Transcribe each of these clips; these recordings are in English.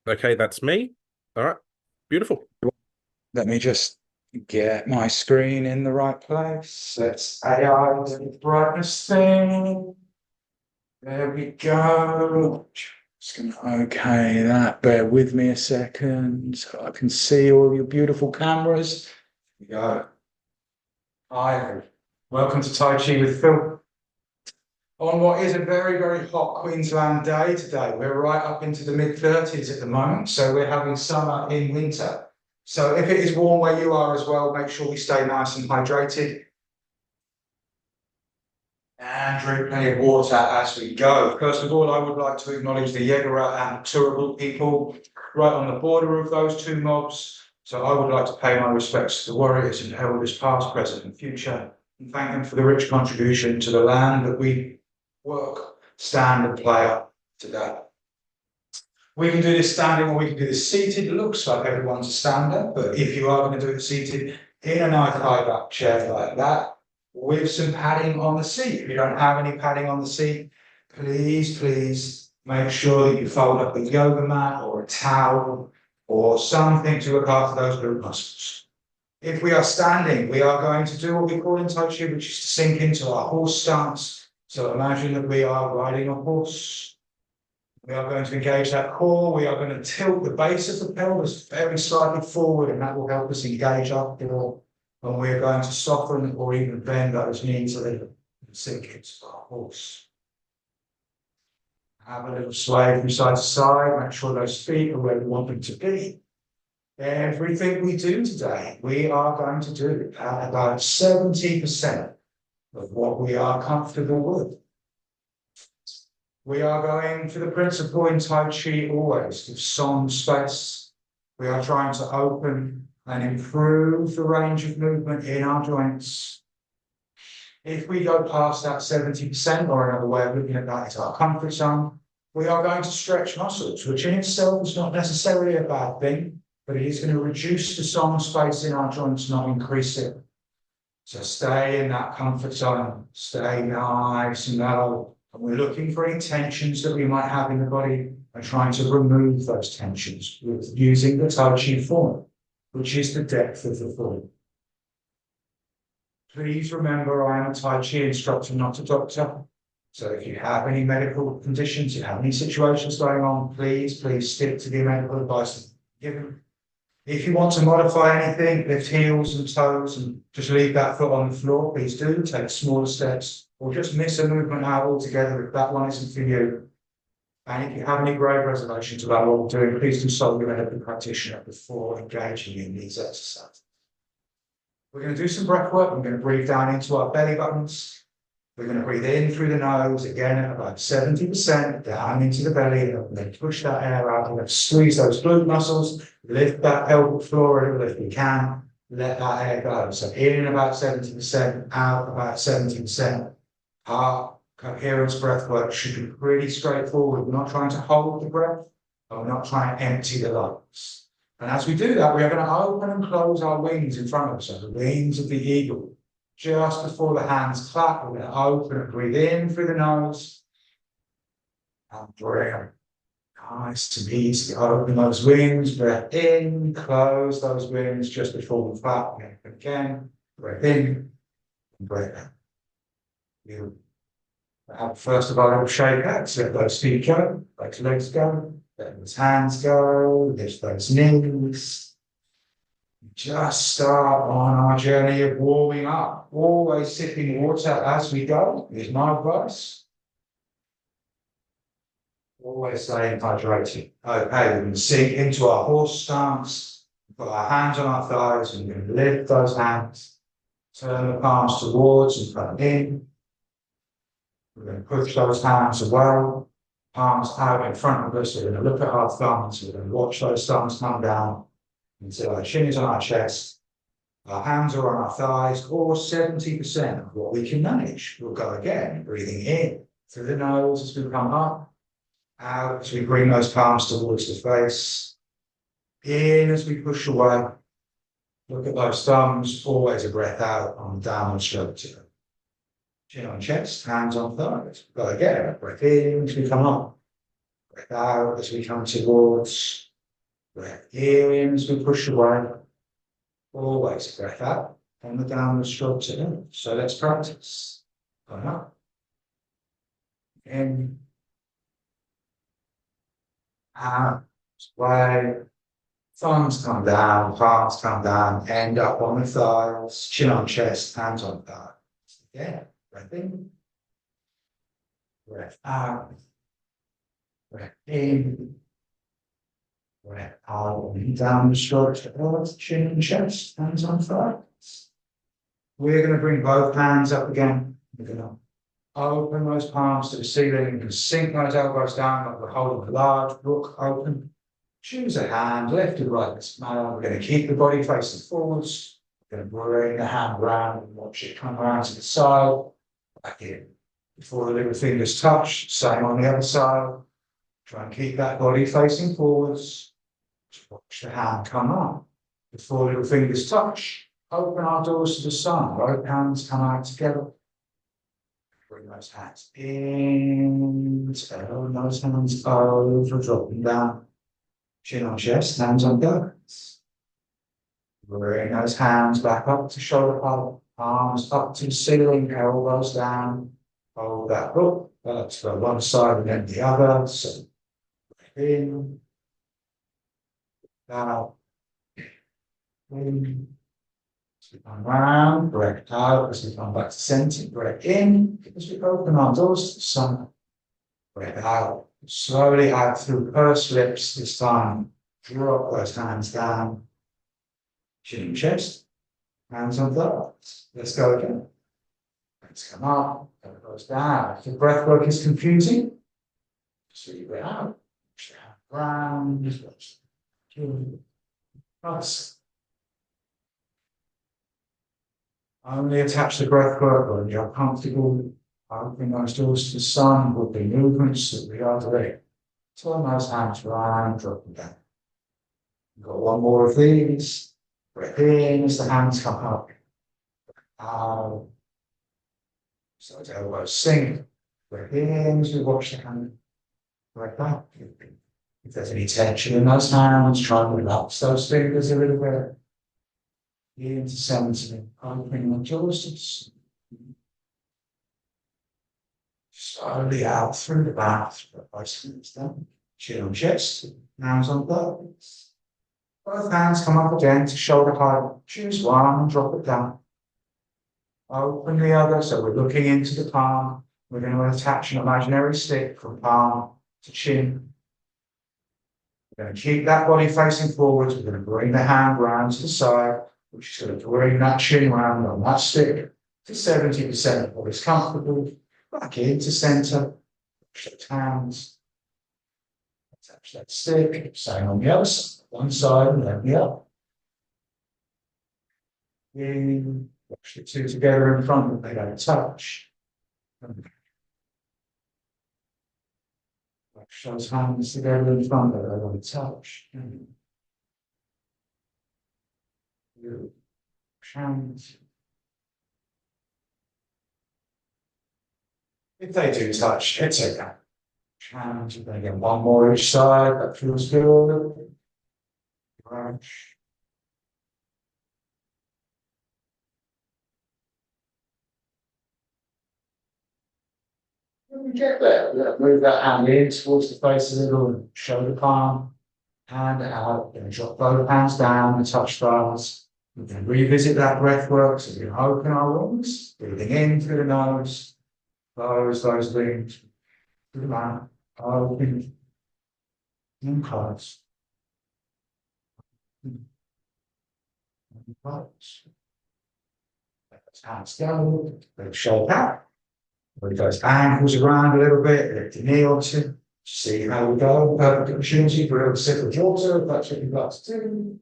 Okay, that's me. All right, beautiful. Let me just get my screen in the right place. Let's AI the brightness thing. There we go. Just gonna okay that. Bear with me a second so I can see all your beautiful cameras. Here we go. Hi, welcome to Tai Chi with Phil. On what is a very, very hot Queensland day today. We're right up into the mid-30s at the moment, so we're having summer in winter. So if it is warm where you are as well, make sure we stay nice and hydrated and drink plenty of water as we go. First of all, I would like to acknowledge the Yagara and Turrbal people right on the border of those two mobs. So I would like to pay my respects to the warriors and elders past, present and future, and thank them for the rich contribution to the land that we work, stand and play up today. We can do this standing or we can do this seated. It looks like everyone's a stander, but if you are going to do it seated in a nice high back chair like that, with some padding on the seat. If you don't have any padding on the seat, please make sure that you fold up a yoga mat or a towel or something to look after those glute muscles. If we are standing, we are going to do what we call in Tai Chi, which is to sink into our horse stance. So imagine that we are riding a horse. We are going to engage that core. We are going to tilt the base of the pelvis very slightly forward, and that will help us engage our core. And we're going to soften or even bend those knees a little and sink into our horse. Have a little sway from side to side. Make sure those feet are where we want them to be. Everything we do today, we are going to do at about 70% of what we are comfortable with. We are going for the principle in Tai Chi always to song space. We are trying to open and improve the range of movement in our joints. If we go past that 70%, or another way of looking at that is our comfort zone, we are going to stretch muscles, which in itself is not necessarily a bad thing, but it is going to reduce the song space in our joints, not increase it. So stay in that comfort zone, stay nice and low. And we're looking for any tensions that we might have in the body and trying to remove those tensions with using the Tai Chi form, which is the depth of the form. Please remember I am a Tai Chi instructor, not a doctor. So if you have any medical conditions, you have any situations going on, please stick to the medical advice given. If you want to modify anything, lift heels and toes and just leave that foot on the floor, please do. Take smaller steps or just miss a movement out altogether if that one isn't for you. And if you have any grave reservations about what we're doing, please consult your medical practitioner before engaging in these exercises. We're going to do some breath work. We're going to breathe down into our belly buttons. We're going to breathe in through the nose, again at about 70%, down into the belly, and then push that air out. We're going to squeeze those glute muscles, lift that pelvic floor a little if we can, let that air go. So in about 70%, out about 70%. Our coherence breath work should be pretty straightforward. We're not trying to hold the breath, and we're not trying to empty the lungs. And as we do that, we are going to open and close our wings in front of us, so the wings of the eagle. Just before the hands clap, we're going to open and breathe in through the nose. And breathe. Nice and easy. Open those wings, breath in, close those wings just before we clap. Again, breath in, and breath out. You have first of all a little shake out, so let those feet go, let your legs go, let those hands go, lift those knees. Just start on our journey of warming up. Always sipping water as we go is my advice. Always staying hydrated. Okay, we're going to sink into our horse stance. Put our hands on our thighs and we're going to lift those hands. Turn the palms towards and front in. We're going to push those hands away. Palms out in front of us. We're going to look at our thumbs. We're going to watch those thumbs come down until our chin is on our chest. Our hands are on our thighs, or 70% of what we can manage. We'll go again, breathing in through the nose as we come up, out as we bring those palms towards the face, in as we push away. Look at those thumbs, always a breath out on downward stroke. Chin on chest, hands on thighs. Go again, breath in as we come up, breath out as we come towards Breath in as we push away. Always breath out on the downward structure. So let's practice. Come up. In. Out. Way. Thumbs come down, palms come down, end up on the thighs, chin on chest, hands on thighs. Again, breath in. Breath out. Breath in. Breath out and down the structure, chin and chest, hands on thighs. We're going to bring both hands up again. We're going to open those palms to the ceiling. You can sink those elbows down like we're holding a large book open. Choose a hand, left or right. We're going to keep the body facing forwards. We're going to bring the hand around and watch it come around to the side. Back in. Before the little fingers touch, same on the other side. Try and keep that body facing forwards. Just watch the hand come up. Before little fingers touch, open our doors to the sun. Both hands come out together. Bring those hands in, turn those hands over, dropping down. Chin on chest, hands on bellies. Bring those hands back up to shoulder height, arms up to the ceiling, elbows down. Hold that up. Let's go one side and then the other. So breath in, out, in. As we come round, breath out as we come back to center, breath in as we open our doors to the sun. Breath out, slowly out through pursed lips this time. Drop those hands down. Chin and chest, hands on thighs. Let's go again. Let's come up, elbows down. If the breath work is confusing, just leave it out. Push the hand round, nice. Only attach the breath work when you're comfortable. Open those doors to the sun with the movements that we are doing. Turn those hands round, drop them down. We've got one more of these. Breath in as the hands come up. Out. So the elbows sink. Breath in as we watch the hand. Breath out. If there's any tension in those hands, try and relax those fingers a little bit. Into center, opening the jaws. Slowly out through the mouth, down. Chin on chest, hands on thighs. Both hands come up again to shoulder height. Choose one and drop it down. Open the other, so we're looking into the palm. We're going to attach an imaginary stick from palm to chin. We're going to keep that body facing forwards. We're going to bring the hand round to the side, which is going to bring that chin round on that stick to 70% of what is comfortable. Back into center. Push those hands. Attach that stick. Same on the other side. One side and then the other. In. Push the two together in front of them. They don't touch. Push those hands together in front of them. They don't touch. Hands. If they do touch, it's okay. Hands, you're going to get one more each side. That feels good. Crunch. When we get there, we're going to move that hand in towards the face a little and show the palm. Hand out. We're going to drop both hands down and touch thighs. We can revisit that breath work. So we're going to open our lungs, breathing in through the nose, close those limbs through the mouth, open and close. And close. Let those hands go, let's show back. Move those ankles around a little bit, lift the knee onto. See how we go. Perfect opportunity for a little sip of water, if that's what you'd like to do.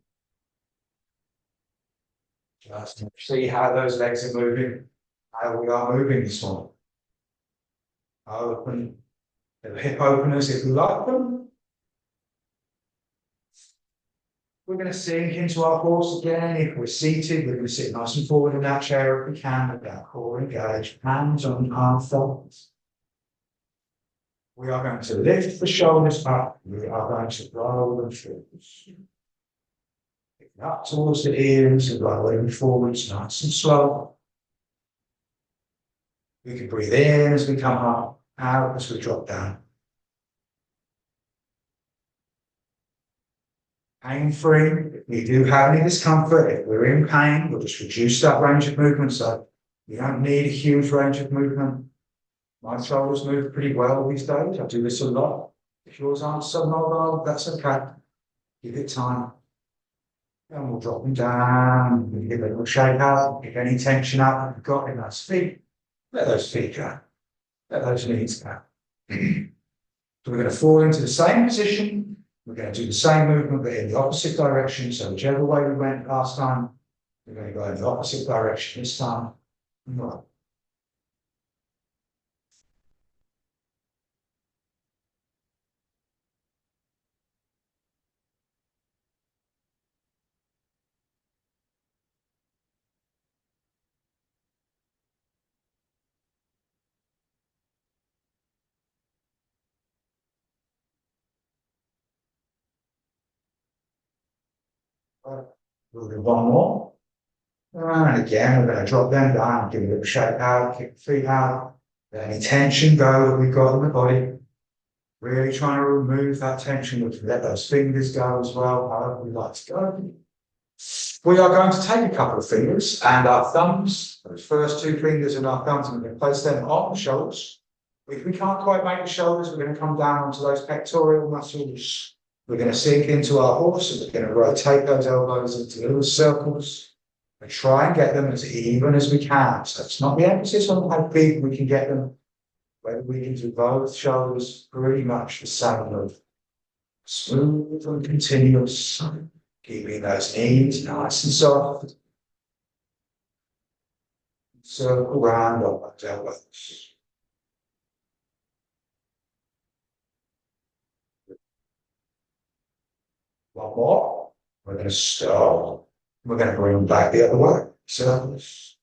Just see how those legs are moving, how we are moving this morning. Open the hip openers if you like them. We're going to sink into our horse again. If we're seated, we're going to sit nice and forward in that chair if we can, with our core engaged, hands on our thighs. We are going to lift the shoulders up. We are going to roll them through. Up towards the ears and rolling forwards, nice and slow. We can breathe in as we come up, out as we drop down. Pain-free. If we do have any discomfort, if we're in pain, we'll just reduce that range of movement. So you don't need a huge range of movement. My shoulders move pretty well these days. I do this a lot. If yours aren't so mobile, that's okay. Give it time. And we'll drop them down. We give it a little shake out. If any tension up we've got in those feet, let those feet go. Let those knees go. So we're going to fall into the same position. We're going to do the same movement, but in the opposite direction. So whichever way we went last time, we're going to go in the opposite direction this time. Right. We'll do one more. And again, we're going to drop them down, give a little shake out, kick the feet out. Let any tension go that we've got in the body. Really trying to remove that tension. We can let those fingers go as well, however we like to go. We are going to take a couple of fingers and our thumbs, those first two fingers and our thumbs, and we're going to place them on the shoulders. If we can't quite make the shoulders, we're going to come down onto those pectoral muscles. We're going to sink into our horse and we're going to rotate those elbows into little circles and try and get them as even as we can. So it's not the emphasis on how big we can get them, whether we can do both shoulders, pretty much the same move. Smooth and continuous, keeping those knees nice and soft. Circle round up those elbows. One more. We're going to stop. We're going to bring them back the other way. Circles.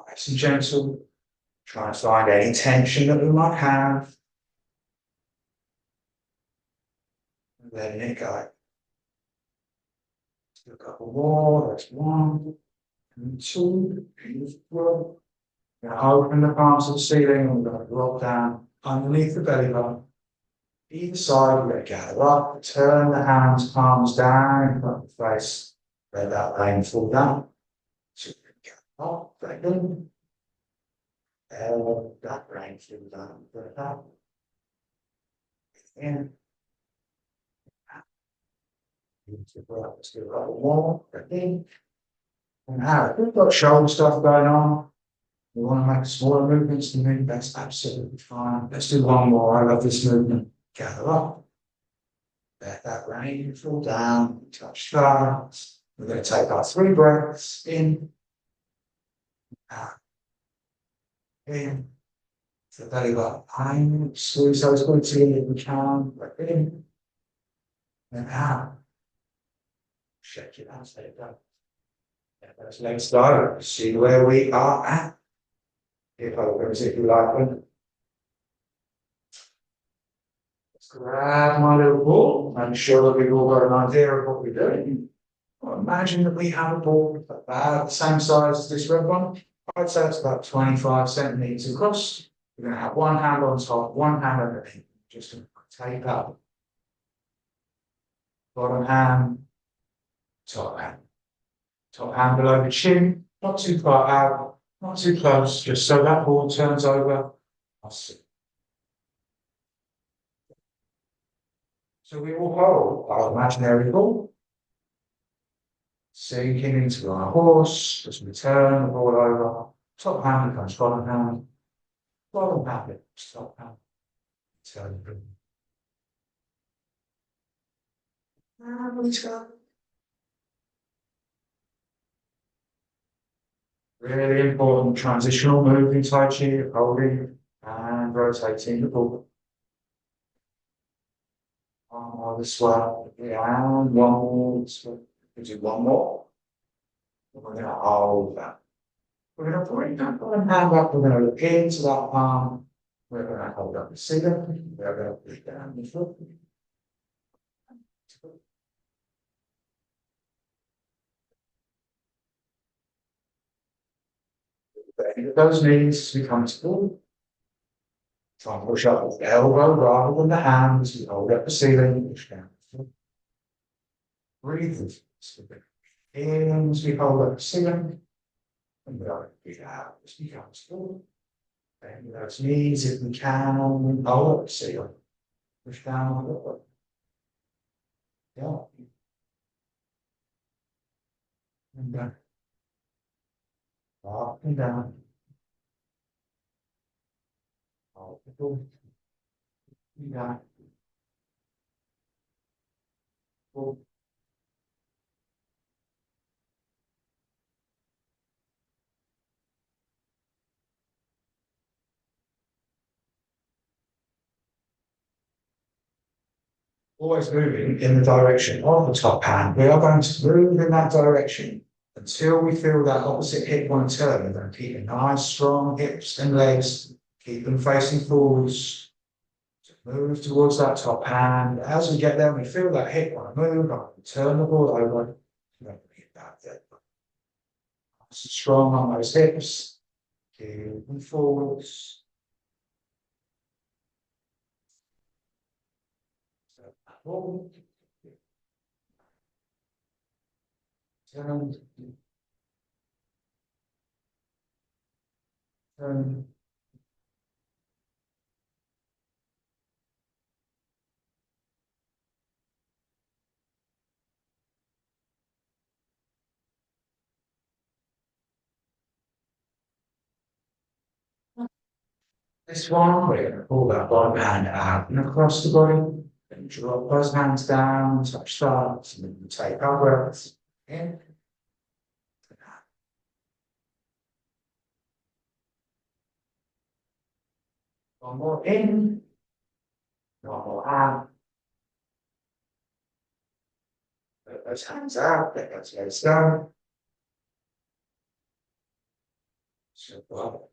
Nice and gentle. Try and find any tension that we might have. And letting it go. Do a couple more. That's one and two. Beautiful. We're going to open the palms to the ceiling and we're going to drop down underneath the belly button. Either side, we're going to gather up, turn the hands, palms down in front of the face, let that rain fall down. So we can gather up, back in. That rain fall down, back up. In. Let's do a couple more, back in. And out. If we've got shoulder stuff going on, we want to make smaller movements to move, that's absolutely fine. Let's do one more. I love this movement. Gather up, let that rain fall down, touch stars. We're going to take our 3 breaths in, out, in, to the belly button, squeeze those glutes in if we can, breath in, and out. Shake it out, let it go. Let those legs go, see where we are at. Hip opens if you like them. Grab my little ball, make sure that we've all got an idea of what we're doing. Well, imagine that we have a ball about the same size as this red one. I'd say it's about 25 centimeters across. We're going to have one hand on top, one hand underneath. Just going to tape up. Bottom hand, top hand. Top hand below the chin, not too far out, not too close, just so that ball turns over. I'll see. So we will hold our imaginary ball, sinking into our horse as we turn the ball over. Top hand becomes bottom hand becomes top hand. Turn the ball. And we turn. Really important transitional move in Tai Chi, holding and rotating the ball. One more this way, and one more this way. We do one more. We're going to hold that. We're going to bring that one hand up. We're going to look into that palm. We're going to hold up the ceiling. We're going to push down the foot. Bend those knees to be comfortable. Try and push up with the elbow rather than the hands. We hold up the ceiling, push down. Breathe. In as we hold up the ceiling. And breathe out as we comfortable. Bend those knees if we can, hold up the ceiling. Push down a little. Yeah. And down. Up and down. Up and down. Up. Always moving in the direction of the top hand. We are going to move in that direction until we feel that opposite hip want to turn. We're going to keep a nice, strong hips and legs. Keep them facing forwards. Move towards that top hand. As we get there, we feel that hip want to move. Turn the ball over. Hit that there. Nice and strong on those hips. Keep them forwards. Forward. Turn. Turn. This one, we're going to pull that bottom hand out and across the body. Then drop those hands down, touch thumbs, and then take our breaths in. One more in, one more out. Let those hands out, let those legs down. So,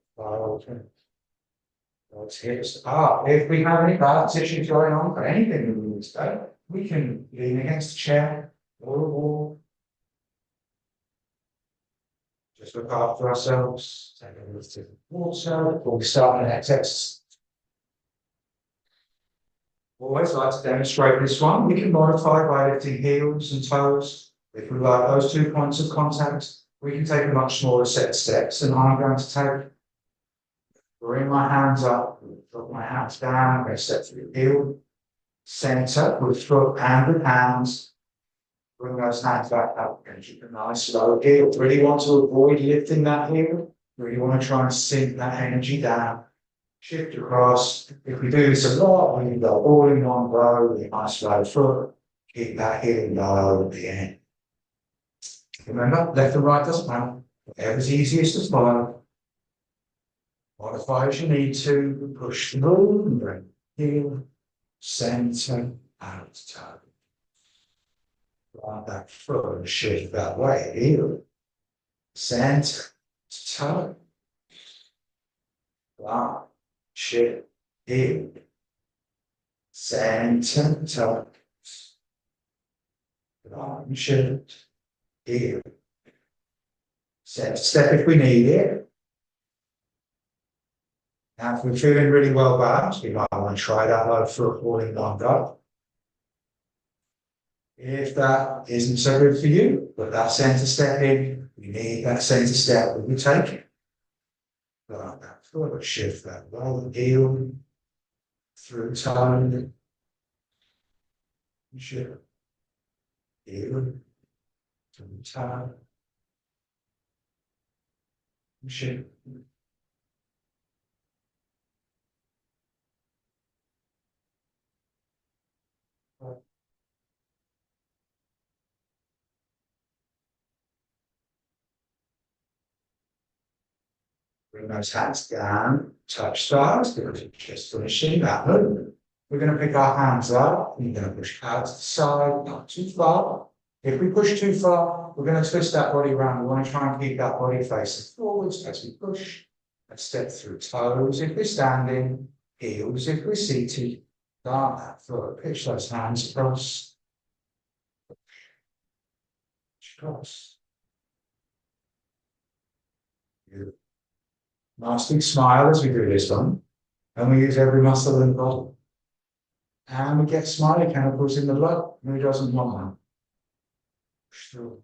those hips up. If we have any balance issues going on for anything in the state, we can lean against the chair or the wall. Just look after ourselves, take a little sip of water before we start the next exercise. Always like to demonstrate this one. We can modify by lifting heels and toes. If we like those 2 points of contact, we can take a much smaller set of steps than I'm going to take. Bring my hands up, drop my hands down, I'm going to step through the heel. Center with foot and with hands. Bring those hands back up and keep a nice low heel. Really want to avoid lifting that heel. Really want to try and sink that energy down. Shift across. If we do this a lot, we can go all in one go with a nice low foot. Keep that heel low at the end. Remember, left and right doesn't matter. Whatever's easiest to follow. Modify as you need to. Push the ball and bring heel, center, out, toe. Right that foot and shift that way. Heel, center, toe. Right. Shift, heel, center, toe. Right, shift, heel. Step if we need it. Now, if we're feeling really well balanced, we might want to try that low foot falling longer. If that isn't so good for you, put that center step in. We need that center step when we take it. Like that foot, shift that low heel through toe. Shift heel through toe. Shift. Bring those hands down, touch stars, because it's just finishing that movement. We're going to pick our hands up, and we're going to push out to the side, not too far. If we push too far, we're going to twist that body around. We want to try and keep that body facing forwards as we push. And step through toes if we're standing, heels if we're seated. Start that foot, pitch those hands across. across. Nice big smile as we do this one. And we use every muscle in the body. And we get smiley chemicals in the blood. Who doesn't want one? Push through.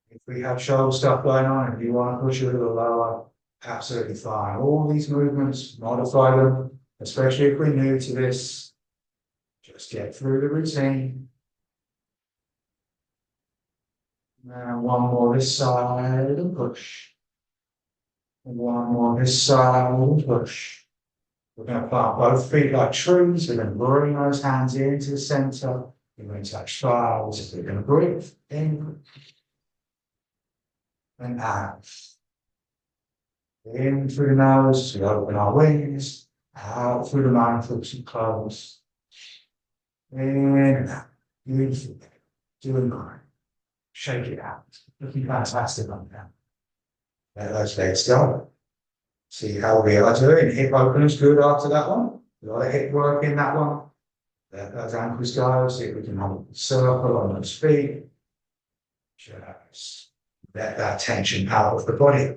If we have shoulder stuff going on, if you want to push a little lower, absolutely fine. All these movements, modify them, especially if we're new to this. Just get through the routine. And one more this side and push. And one more this side and push. We're going to plant both feet like trees. We're going to bring those hands into the center. We're going to touch thighs. We're going to breathe in and out. In through the nose, we open our wings. Out through the mouth, and close. In and out. Beautiful. Doing great. Shake it out. Looking fantastic on that. Let those legs go. See how we are doing. Hip opener's good after that one. A lot of hip work in that one. Let those ankles go. See if we can have a circle on those feet. Just let that tension out of the body.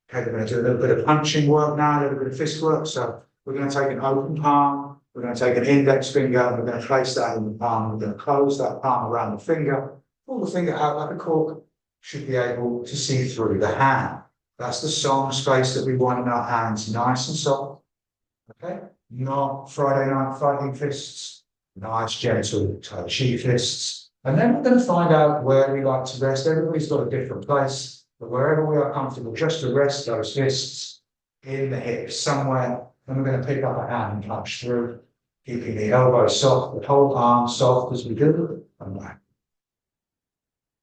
Okay, we're going to do a little bit of punching work now, a little bit of fist work. So we're going to take an open palm. We're going to take an index finger and we're going to place that in the palm. We're going to close that palm around the finger. Pull the finger out like a cork. Should be able to see through the hand. That's the song space that we want in our hands, nice and soft. Okay? Not Friday night fighting fists. Nice, gentle Tai Chi fists. And then we're going to find out where we like to rest. Everybody's got a different place. But wherever we are comfortable, just to rest those fists in the hips somewhere. Then we're going to pick up a hand and punch through, keeping the elbow soft, the whole arm soft as we do. And back.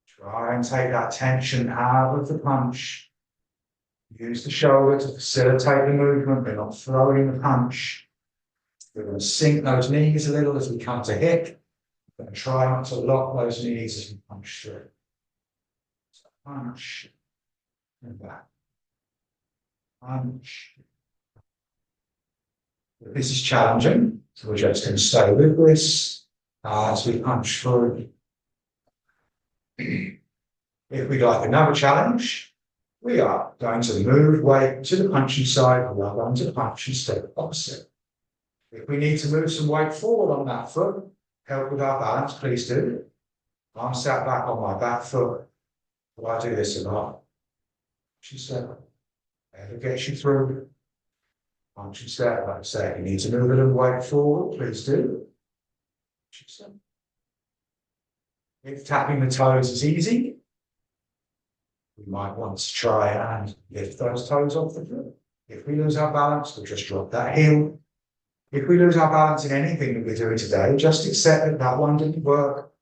Try and take that tension out of the punch. Use the shoulder to facilitate the movement. We're not throwing the punch. We're going to sink those knees a little as we come to hip. We're going to try not to lock those knees as we punch through. So punch and back. Punch. This is challenging, so we're just going to stay with this as we punch through. If we'd like another challenge, we are going to move weight to the punching side. We are going to punch instead of opposite. If we need to move some weight forward on that foot, help with our balance, please do. I'm sat back on my back foot. Well, I do this a lot. She said, whatever gets you through. Punch instead, like I say, if you need to move a little weight forward, please do. She said. If tapping the toes is easy, we might want to try and lift those toes off the foot. If we lose our balance, we'll just drop that heel. If we lose our balance in anything that we're doing today, just accept that that one didn't work.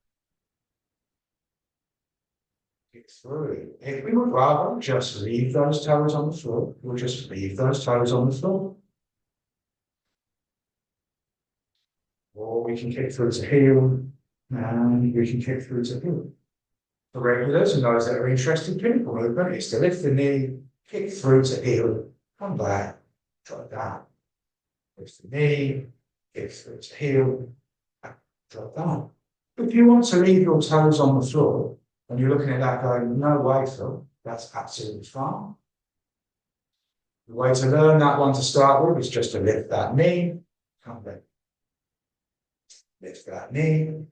Kick through. If we would rather just leave those toes on the floor, we'll just leave those toes on the floor. Or we can kick through to heel, and we can kick through to heel. For regulars and those that are interested, pinnacle movement is to lift the knee, kick through to heel, come back, drop down. Lift the knee, kick through to heel, drop down. If you want to leave your toes on the floor, and you're looking at that going, no way, Phil, that's absolutely fine. The way to learn that one to start with is just to lift that knee, come back. Lift that knee,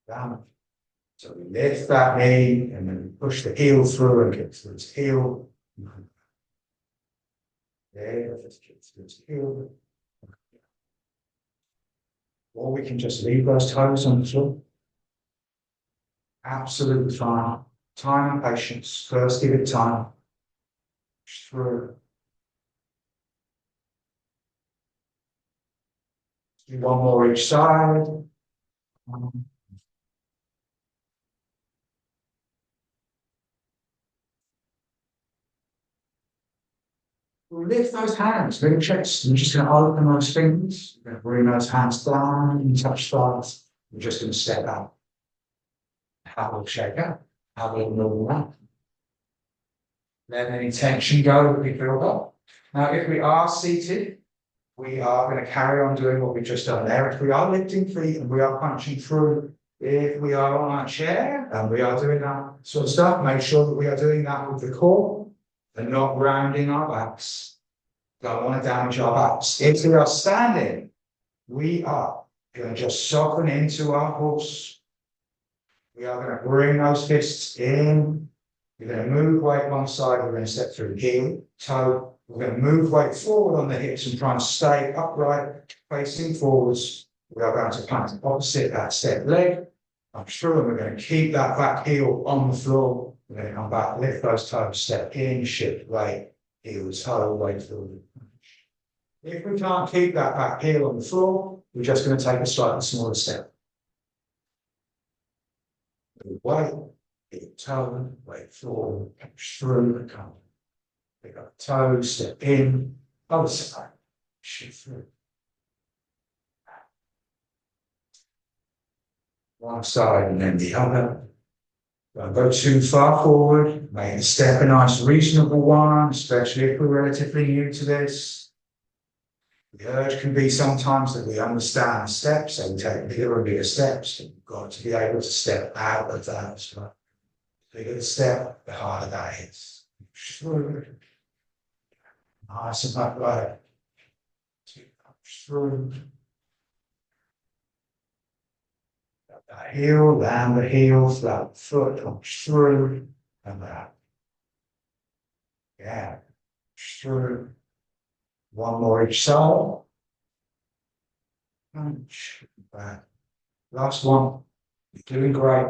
down. So we lift that knee and then we push the heel through and kick through its heel. There, just kick through its heel. Or we can just leave those toes on the floor. Absolutely fine. Time and patience. First, give it time. Push through. Do one more each side. We'll lift those hands, little chest. We're just going to open those fingers. We're going to bring those hands down and touch thighs. We're just going to step out. Have a little shake out. Have a little normal out. Let any tension go that we feel up. Now, if we are seated, we are going to carry on doing what we've just done there. If we are lifting feet and we are punching through, If we are on our chair and we are doing that sort of stuff, make sure that we are doing that with the core and not rounding our backs. Don't want to damage our backs. If we are standing, we are going to just soften into our horse. We are going to bring those fists in. We're going to move weight one side. We're going to step through heel, toe. We're going to move weight forward on the hips and try and stay upright, facing forwards. We are going to plant opposite that step leg. I'm sure and we're going to keep that back heel on the floor. We're going to come back, lift those toes, step in, shift weight, heel, toe, weight forward. If we can't keep that back heel on the floor, we're just going to take a slightly smaller step. Move weight, heel, toe, weight forward, push through, come. Pick up the toes, step in, other side, shift through. One side and then the other. Don't go too far forward. Make the step a nice, reasonable one, especially if we're relatively new to this. The urge can be sometimes that we understand steps, so we take bigger and bigger steps. We've got to be able to step out of that as well. The bigger the step, the harder that is. Through. Nice and upright. Through. That heel, land the heel, flat foot, push through, and back. Yeah, push through. One more each side. Punch, back. Last one. You're doing great.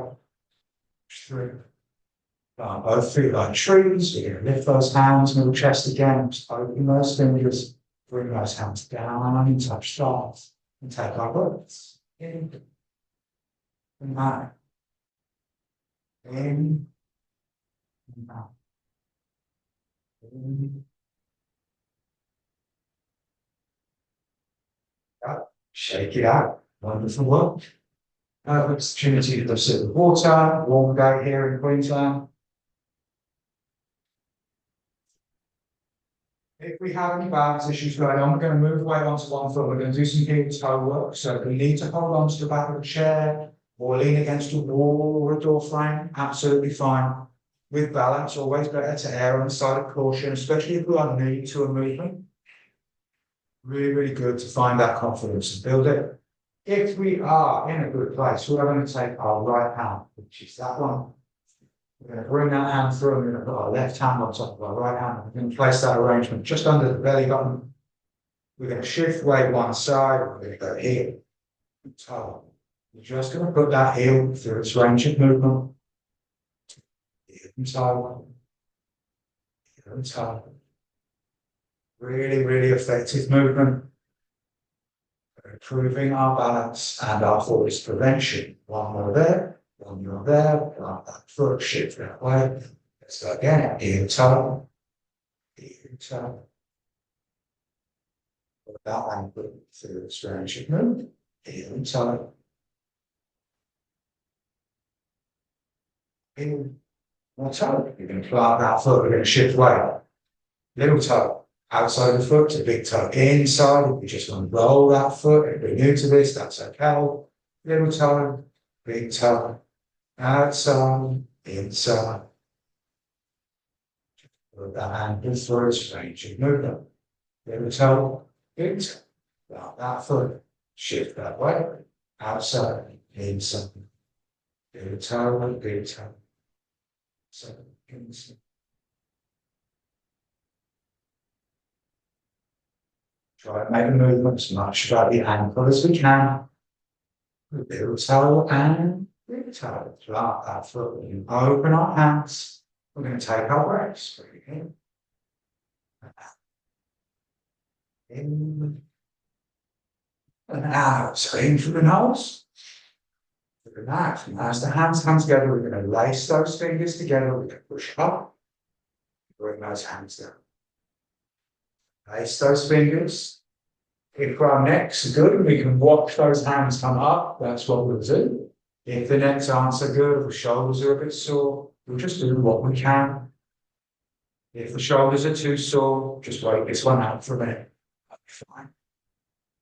Push through. Both feet like trees. You're going to lift those hands, middle chest again. Just open those fingers. Bring those hands down and touch stars. And take our breaths. In. And out. In. And out. In. Out. Shake it out. Wonderful work. Opportunity to sip of water. Warm day here in Queensland. If we have any balance issues going on, we're going to move weight onto one foot. We're going to do some heel toe work. So if we need to hold on to the back of a chair or lean against a wall or a door frame, absolutely fine. With balance, always better to err on the side of caution, especially if we are new to a movement. Really, really good to find that confidence and build it. If we are in a good place, we're going to take our right hand, which is that one. We're going to bring that hand through and we're going to put our left hand on top of our right hand. We're going to place that arrangement just under the belly button. We're going to shift weight one side. We're going to go heel, toe. We're just going to put that heel through its range of movement. Heel and toe. Heel and toe. Really, really effective movement. We're improving our balance and our force prevention. One more there. One more there, plant that foot, shift that way. Let's go again. Heel toe. Heel toe. Put that ankle through its range of movement. Heel and toe. Heel and toe. You're going to plant that foot. We're going to shift weight. Little toe. Outside the foot to big toe. Inside. We just want to roll that foot. If we're new to this, that's okay. Little toe. Big toe. Outside, inside. Put that ankle through its range of movement. Little toe, big toe. Plant that foot. Shift that way. Outside, inside. Little toe, big toe. So, inside. Try and make the movement as much about the ankle as we can. Little toe and big toe. Plant that foot. We can open our hands. We're going to take our breaths. In. In. And out. So in through the nose. Through the mouth. And as the hands come together, we're going to lace those fingers together. We're going to push up. Bring those hands down. Lace those fingers. If our necks are good and we can watch those hands come up, that's what we'll do. If the necks aren't so good, if the shoulders are a bit sore, we'll just do what we can. If the shoulders are too sore, just wait this one out for a minute. That'll be fine.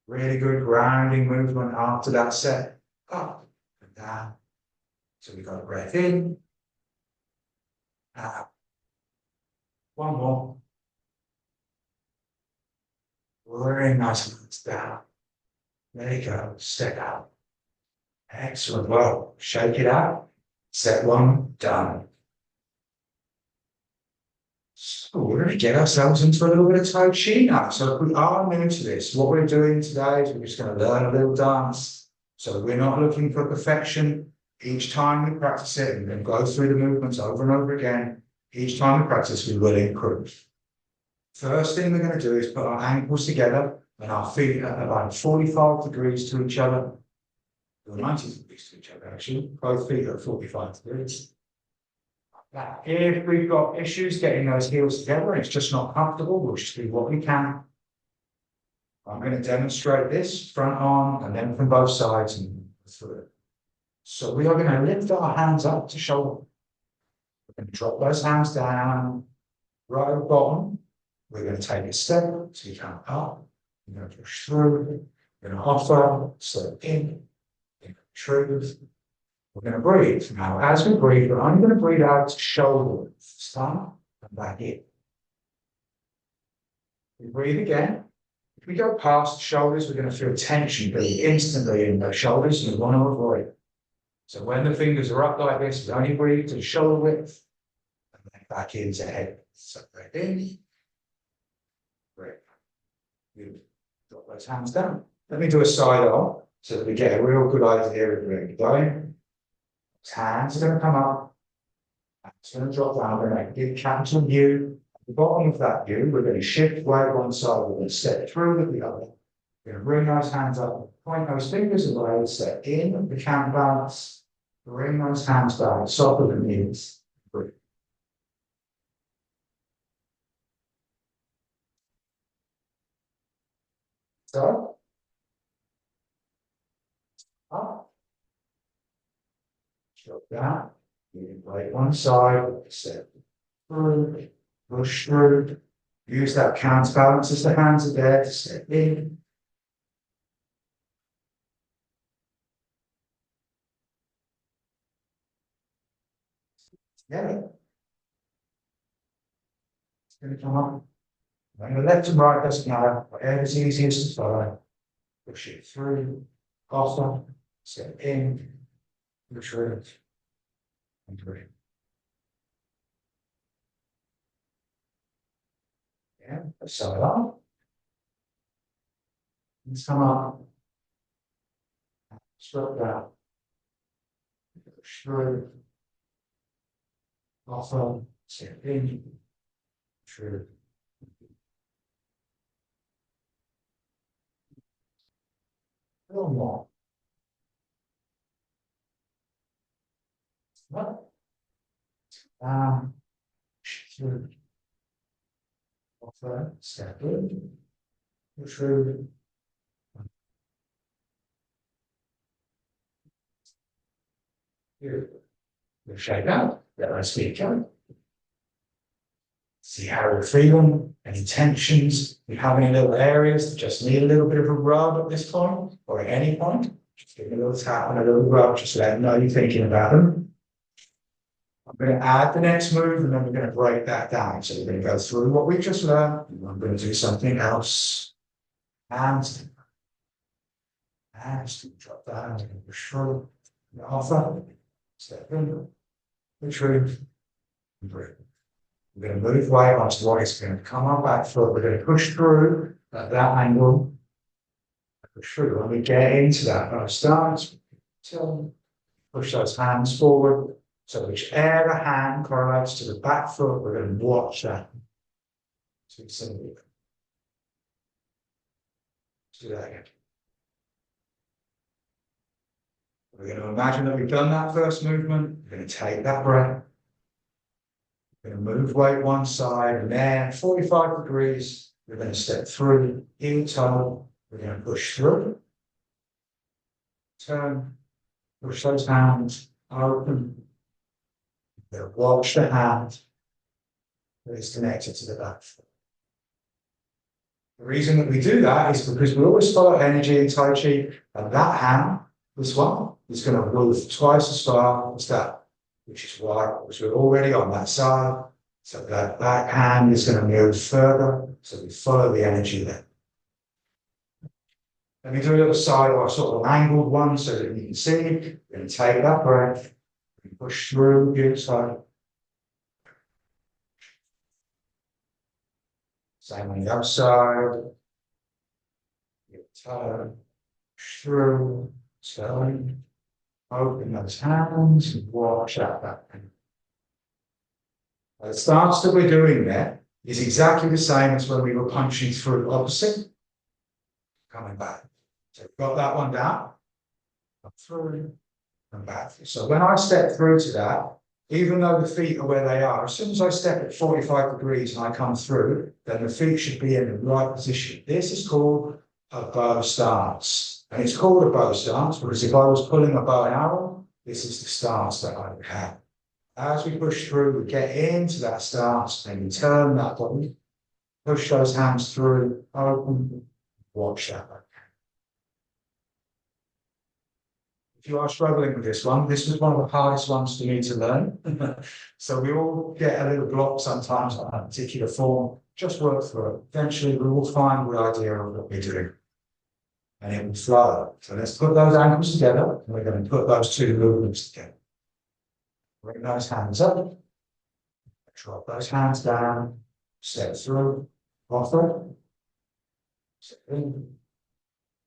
Really good grounding movement after that set. Up and down. So we've got a breath in, out. One more. Very nice, down. There you go, step out. Excellent, well, shake it out. Set one, done. So we're going to get ourselves into a little bit of Tai Chi now. So if we are new to this, what we're doing today is we're just going to learn a little dance. So we're not looking for perfection. Each time we practice it, we're going to go through the movements over and over again. Each time we practice, we will improve. First thing we're going to do is put our ankles together and our feet at about 45 degrees to each other. Or 90 degrees to each other, actually. Both feet at 45 degrees. Now, if we've got issues getting those heels together and it's just not comfortable, we'll just do what we can. I'm going to demonstrate this front arm and then from both sides and through it. So we are going to lift our hands up to shoulder. We're going to drop those hands down, right at the bottom. We're going to take a step, so you count up. We're going to push through. We're going to offer, step in, through. We're going to breathe. Now, as we breathe, we're only going to breathe out to shoulder. Start and back in. We breathe again. If we go past the shoulders, we're going to feel tension build instantly in the shoulders, and we want to avoid it. So when the fingers are up like this, we only breathe to shoulder width, and then back into head. So breath in. Breathe. Good. Drop those hands down. Let me do a side arm so that we get a real good idea of where we're going. Hands are going to come up. Hands are going to drop down. We're going to give capital U. At the bottom of that U, we're going to shift weight one side. We're going to step through with the other. We're going to bring those hands up, point those fingers away, step in the counterbalance, bring those hands down, soften the knees. Breathe. So, up. Drop down, right one side, step through, push through, use that counterbalance as the hands are there to step in. Yeah. It's going to come up. When the left and right doesn't matter, whatever's easiest to follow. Push it through, offer, step in, push through, and through. Yeah, side on. Let's come up. Straight down. Push through. Offer, step in, through. A little more. Up. Down. Through. Offer, step in, through. Here. We'll shake out. Let us feet go. See how we're feeling, any tensions. We have any little areas that just need a little bit of a rub at this point, or at any point. Just give them a little tap and a little rub, just let them know you're thinking about them. I'm going to add the next move and then we're going to break that down. So we're going to go through what we just learned. I'm going to do something else. Hands. Hands. Drop down. Push through. Offer. Step in. Push through. And breathe. We're going to move weight onto what is going to come on back foot. We're going to push through at that angle. Push through. When we get into that stance, push those hands forward. So whichever hand correlates to the back foot, we're going to watch that. So it's simple. Let's do that again. We're going to imagine that we've done that first movement. We're going to take that breath. We're going to move weight one side and then 45 degrees. We're going to step through, heel toe. We're going to push through. Turn. Push those hands open. We're going to watch the hand that is connected to the back foot. The reason that we do that is because we always follow energy in Tai Chi, and that hand This one is going to move twice as far as that, which is why, because we're already on that side. So that back hand is going to move further. So we follow the energy there. Let me do the other side, or sort of an angled one, so that you can see. We're going to take that breath, push through the side. Same on the other side. Turn, push through, turn, open those hands, and wash out that pain. The stance that we're doing there is exactly the same as when we were punching through opposite. Coming back. So we've got that one down, up through, and back. So when I step through to that, even though the feet are where they are, as soon as I step at 45 degrees and I come through, then the feet should be in the right position. This is called a bow stance. And it's called a bow stance because if I was pulling a bow and arrow, this is the stance that I would have. As we push through, we get into that stance, and we turn that body, push those hands through, open, watch that. If you are struggling with this one, this was one of the hardest ones for me to learn. So we all get a little block sometimes on a particular form. Just work through it. Eventually, we will find the idea of what we're doing. And it will flow. So let's put those ankles together, and we're going to put those two movements together. Bring those hands up, drop those hands down, step through, offer, step in,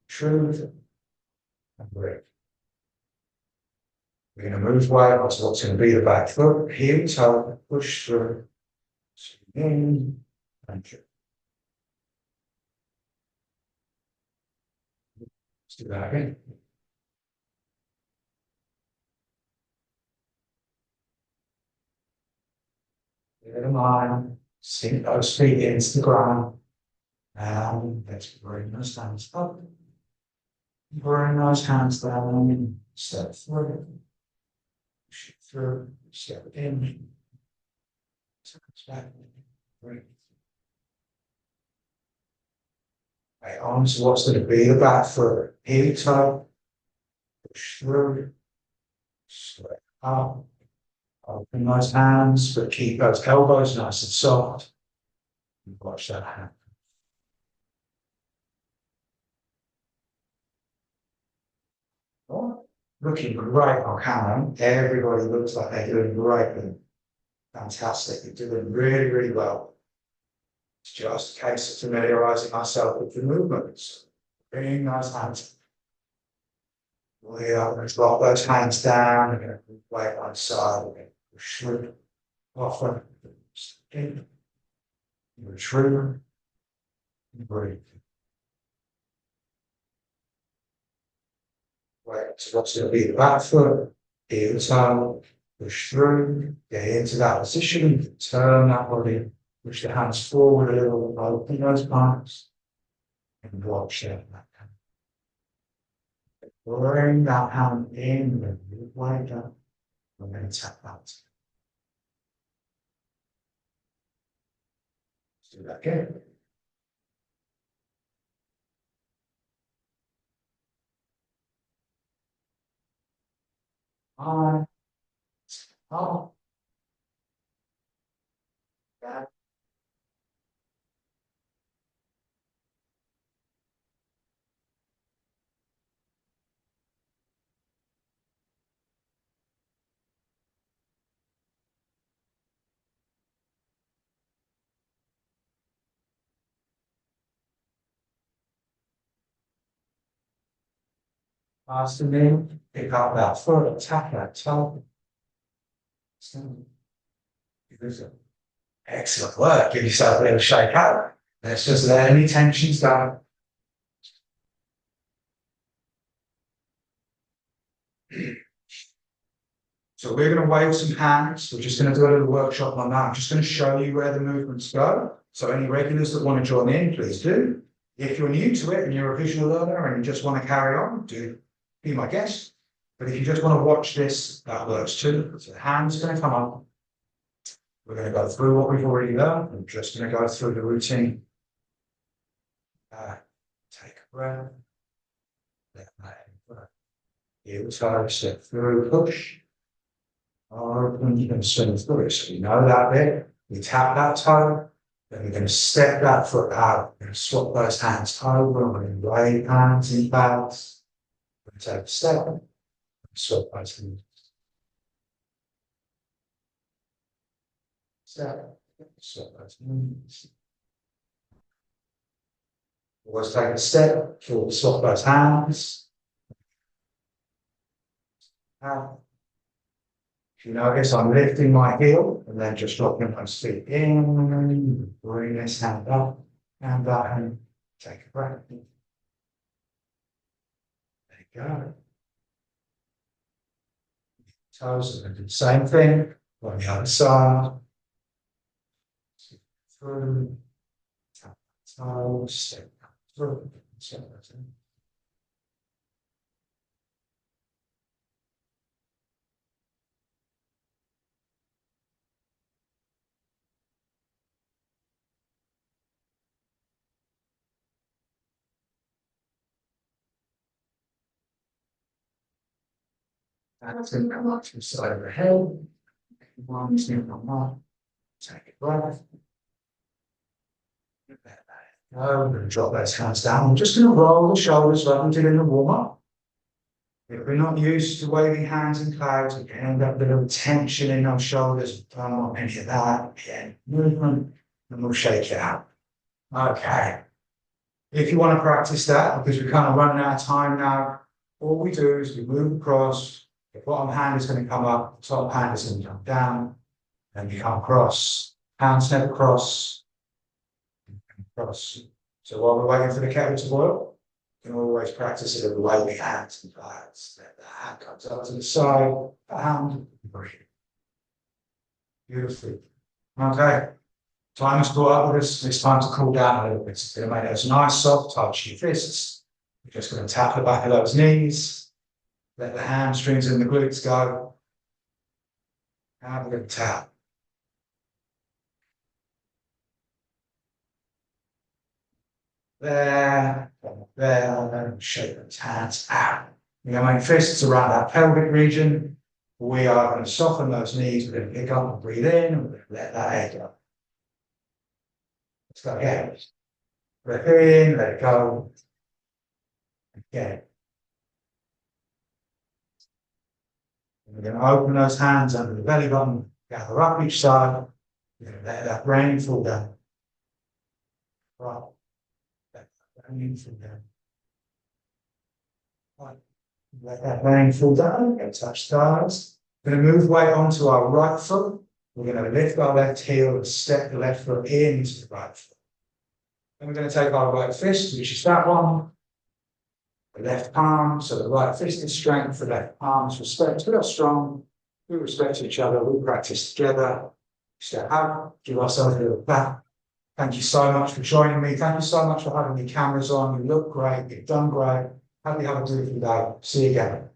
truth, and break. We're going to move way onto what's going to be the back foot, heel, toe, push through, in, and through. Let's do that again. Get in line, sink those feet into the ground, and let's bring those hands up. Bring those hands down, step through, push it through, step in, step back, bring. Right, on to what's going to be the back foot, heel toe, push through, straight up. Open those hands, but keep those elbows nice and soft. And watch that happen. Oh, looking great on camera. Everybody looks like they're doing great. Fantastic. You're doing really, really well. It's just a case of familiarizing myself with the movements. Bringing those hands. We are going to drop those hands down. We're going to weight on side. We're going to push through. Offer. In. Retrieve. Breathe. Right, so what's going to be the back foot, heel toe, push through, get into that position, turn that body, push the hands forward a little, open those palms, and watch that. Bring that hand in, and move way down. We're going to tap that. Let's do that again. On, up, back. Pass the knee, pick up that foot, tap that toe. Excellent work. Give yourself a little shake out. Let's just let any tensions down. So we're going to wave some hands. We're just going to do a little workshop on that. I'm just going to show you where the movements go. So any regulars that want to join in, please do. If you're new to it and you're a visual learner and you just want to carry on, do be my guest. But if you just want to watch this, that works too. So the hands are going to come up. We're going to go through what we've already learned. We're just going to go through the routine. Take a breath. Let that breath. Heel toe, step through, push. Open, you can swing through it. So you know that bit. We tap that toe, then we're going to step that foot out. We're going to swap those hands over. We're going to right hands in bounce. We're going to take a step, swap those hands. Step, swap those hands. Always take a step, swap those hands. Out. If you notice, I'm lifting my heel and then just dropping my feet in, bring this hand up, and that, and take a breath. There you go. Toes, and do the same thing on the other side. Through, tap the toes, step through, step through. That's going to come up to the side of the head. One, two, one. Take a breath. We're going to drop those hands down. We're just going to roll the shoulders like we did in the warm-up. If we're not used to waving hands in clouds, we can end up with a little tension in our shoulders. Don't want any of that. Again, movement, and we'll shake it out. Okay. If you want to practice that, because we're kind of running out of time now, all we do is we move across. The bottom hand is going to come up, the top hand is going to come down, and you come across. Hands never cross. Cross. So while we're waiting for the kettle to boil, you can always practice it with waving hands and flags. The hand comes up to the side, the hand, breathe. Beautifully. Okay. Time has caught up with us. It's time to cool down a little bit. It's going to make those nice, soft, touchy fists. We're just going to tap the back of those knees. Let the hamstrings and the glutes go. And we're going to tap. There, shake those hands out. We're going to make fists around that pelvic region. We are going to soften those knees. We're going to pick up and breathe in, and we're going to let that head go. Let's go again. Breath in, let it go. Again. We're going to open those hands under the belly button, gather up each side. We're going to let that brain fall down. Right. Let that brain fall down. Right. Let that brain fall down. We're going to touch thighs. We're going to move weight onto our right foot. We're going to lift our left heel and step the left foot into the right foot. Then we're going to take our right fist, which is that one. The left palm, so the right fist is strength, the left palm is respect. We are strong, we respect each other, we practice together. Step out, give ourselves a little clap. Thank you so much for joining me. Thank you so much for having the cameras on. You look great, you've done great. Hope you have a beautiful day. See you again.